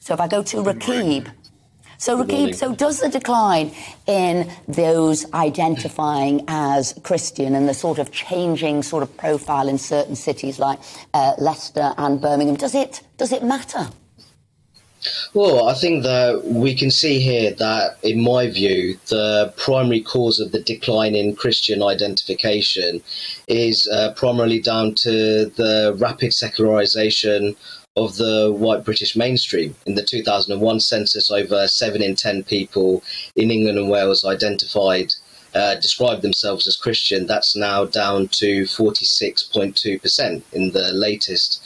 So if I go to Rakib, so does the decline in those identifying as Christian and the sort of changing sort of profile in certain cities like Leicester and Birmingham, does it matter? Well, I think that we can see here that, in my view, the primary cause of the decline in Christian identification is primarily down to the rapid secularisation of the white British mainstream. In the 2001 census, over 7 in 10 people in England and Wales described themselves as Christian. That's now down to 46.2% in the latest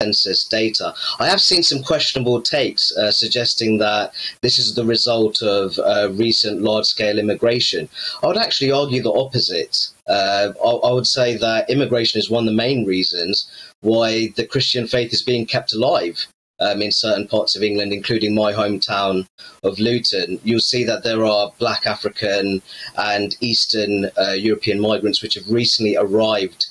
census data. I have seen some questionable takes suggesting that this is the result of recent large-scale immigration. I would actually argue the opposite. I would say that immigration is one of the main reasons why the Christian faith is being kept alive in certain parts of England, including my hometown of Luton. You'll see that there are Black African and Eastern European migrants which have recently arrived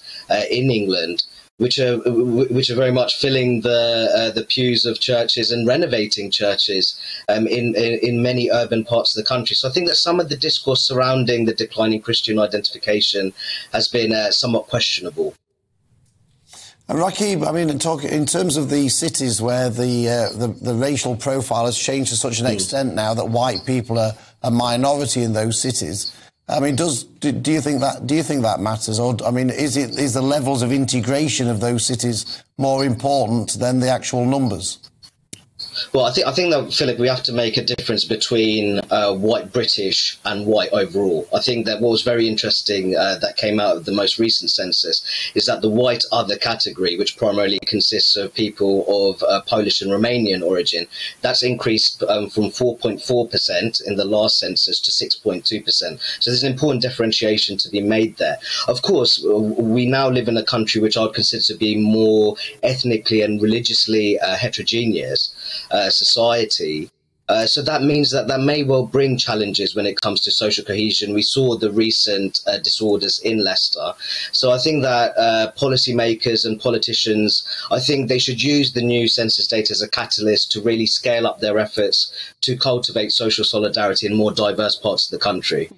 in England, which are very much filling the pews of churches and renovating churches in many urban parts of the country. So I think that some of the discourse surrounding the declining Christian identification has been somewhat questionable. And Rakib, I mean, in terms of the cities where the racial profile has changed to such an extent now that white people are a minority in those cities, I mean, do you think that matters, or I mean, is the levels of integration of those cities more important than the actual numbers? Well, I think that, Philip, we have to make a difference between white British and white overall. I think that what was very interesting that came out of the most recent census is that the white other category, which primarily consists of people of Polish and Romanian origin, that's increased from 4.4% in the last census to 6.2%. So there's an important differentiation to be made there. Of course, we now live in a country which I would consider to be more ethnically and religiously heterogeneous society. So that means that may well bring challenges when it comes to social cohesion. We saw the recent disorders in Leicester. So I think that policymakers and politicians, I think they should use the new census data as a catalyst to really scale up their efforts to cultivate social solidarity in more diverse parts of the country.